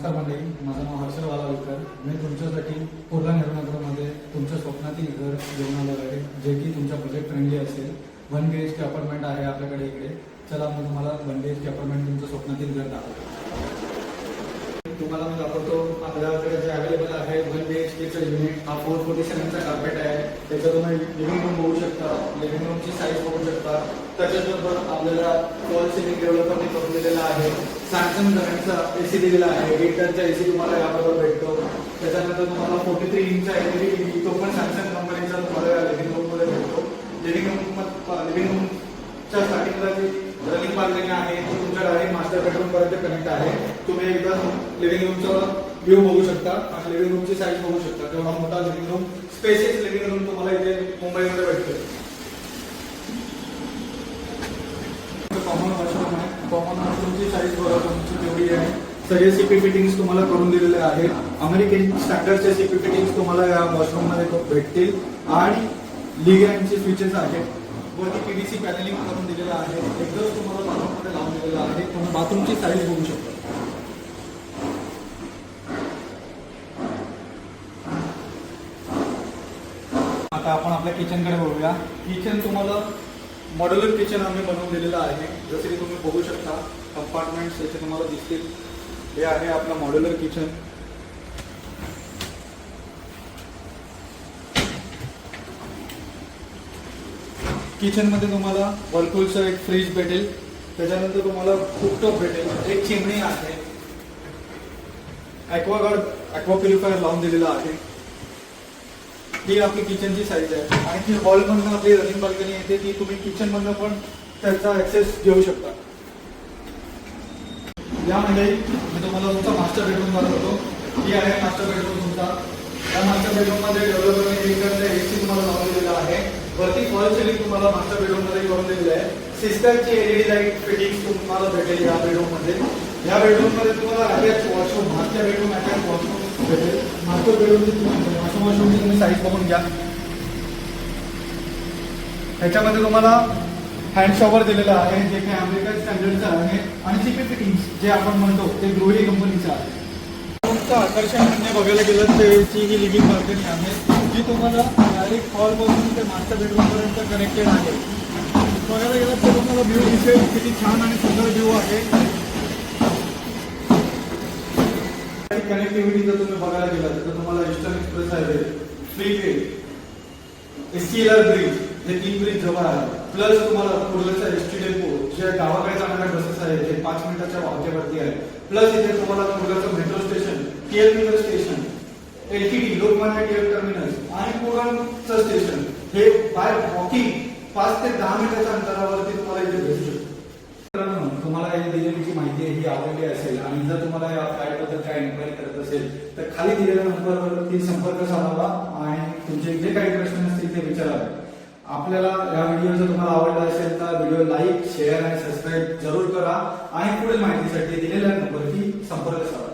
नमस्कार मंडळी, माझं नाव हर्षल वालाविकर. मी तुमच्यासाठी कुर्ला नेहरूनगरमध्ये तुमच्या स्वप्नातील घर घेऊन आलो आहे, जे की तुमच्या बजेट फ्रेंडली असेल. 1 BHK अपार्टमेंट आहे आपल्याकडे इकडे. चला मी तुम्हाला 1 BHK अपार्टमेंट तुमच्या स्वप्नातील घर दाखवतो. तुम्हाला मी दाखवतो आपल्याकडे जे अवेलेबल आहे 1 BHKचं युनिट. हा 447 चा कार्पेट आहे. त्याच्यात तुम्ही लिव्हिंग रूम बघू शकता, लिव्हिंग रूमची साईज बघू शकता. त्याच्याबरोबर आपल्याला वॉल सिलिंग डेव्हलपरने करून दिलेला आहे. सॅमसंग ब्रँडचा AC दिलेला आहे. 8 टनचा AC तुम्हाला याबरोबर भेटतो. त्याच्यानंतर तुम्हाला 43 इंचचा LED TV, तो पण सॅमसंग कंपनीचा तुम्हाला या लिव्हिंग रूममध्ये भेटतो. लिव्हिंग रूमच्या स्टार्टिंगला जी रनिंग बाल्कनी आहे ती तुमच्या डायरेक्ट मास्टर बेडरूम पर्यंत कनेक्ट आहे. तुम्ही एकदा लिव्हिंग रूमचा व्ह्यू बघू शकता आणि लिव्हिंग रूमची साईज बघू शकता. तेवढा मोठा living room, spacious living room तुम्हाला इथे मुंबईमध्ये भेटतो. कॉमन वॉशरूम आहे. कॉमन वॉशरूमची साईज बघा तुमची तेवढी आहे. सगळे CP फिटिंग्स तुम्हाला करून दिलेले आहेत. अमेरिकन स्टँडर्डचे CP फिटिंग्स तुम्हाला या वॉशरूममध्ये भेटतील आणि लिगॅनचे स्विचेस आहेत. वरती PVC पॅनेलिंग करून दिलेलं आहे. एकदम तुम्हाला बाथरूममध्ये लावून दिलेलं आहे. तुम्ही बाथरूमची साईज बघू शकता. आता आपण आपल्या किचनकडे बघूया. किचन तुम्हाला मॉड्युलर किचन आम्ही बनवून दिलेलं आहे. जसे की तुम्ही बघू शकता कंपार्टमेंट्स याचे तुम्हाला दिसतील. हे आहे आपलं मॉड्युलर किचन. किचनमध्ये तुम्हाला वर्लपूलचं एक फ्रीज भेटेल. त्याच्यानंतर तुम्हाला कुकटॉप भेटेल. एक चिमणी आहे. ॲक्वा प्युरिफायर लावून दिलेला आहे. ही आपली किचनची साईज आहे. आणि ती हॉलमधनं आपली रनिंग बाल्कनी येते, ती तुम्ही किचनमधनं पण त्याचा ऍक्सेस घेऊ शकता. यामध्ये मी तुम्हाला तुमचा मास्टर बेडरूम दाखवतो. ही आहे मास्टर बेडरूम तुमचा. या मास्टर बेडरूममध्ये डेव्हलपरने AC तुम्हाला लावून दिलेला आहे. वरती फॉल सिलिंग तुम्हाला मास्टर बेडरूममध्ये करून दिलेलं आहे. सिस्टरची LED लाईट फिटिंग्स तुम्हाला भेटेल या बेडरूममध्ये. या बेडरूममध्ये तुम्हाला अटॅच वॉशरूम, मागच्या बेडरूम अटॅच वॉशरूम भेटेल. मास्टर बेडरूमची वॉशरूमची तुम्ही साईज बघून घ्या. त्याच्यामध्ये तुम्हाला हँड शॉवर दिलेला आहे, जे काही अमेरिकन स्टँडर्डचं आहे. आणि CP फिटिंग्स जे आपण म्हणतो ते गृहिणी कंपनीचं आहे. तुमचं आकर्षण म्हणजे बघायला गेलं त्याची ही लिव्हिंग बाल्कनी आहे, जी तुम्हाला डायरेक्ट हॉलपासून ते मास्टर बेडरूमपर्यंत कनेक्टेड आहे. बघायला गेलं तर तुम्हाला व्ह्यू दिसेल किती छान आणि सुंदर व्ह्यू आहे. कनेक्टिव्हिटी जर तुम्ही बघायला गेलात तर तुम्हाला eastern express highway, freeway, SCLR bridge हे 3 ब्रिज जवळ आहे. प्लस तुम्हाला कुर्ल्याचा ST डेपो जे गावाकडे जाणाऱ्या बसेस आहेत ते 5 मिनिटाच्या वाटेवरती आहे. प्लस इथे तुम्हाला कुर्ल्याचं metro station, KL station, LTT Lokmanya Tilak terminus आणि कोकणचं स्टेशन हे बाय वॉकिंग 5 ते 10 मिनिटाच्या अंतरावरती तुम्हाला इथे भेटू शकतो. तुम्हाला ही दिलेली माहिती ही आवडली असेल आणि जर तुम्हाला या फ्लॅटबद्दल काही इन्क्वायरी करत असेल तर खाली दिलेल्या नंबरवरती संपर्क साधावा आणि तुमचे जे काही प्रश्न असतील ते विचारावे. आपल्याला या व्हिडिओ जर तुम्हाला आवडला असेल तर व्हिडिओ लाईक, शेअर आणि सबस्क्राईब जरूर करा आणि पुढील माहितीसाठी दिलेल्या नंबरवरती संपर्क साधा.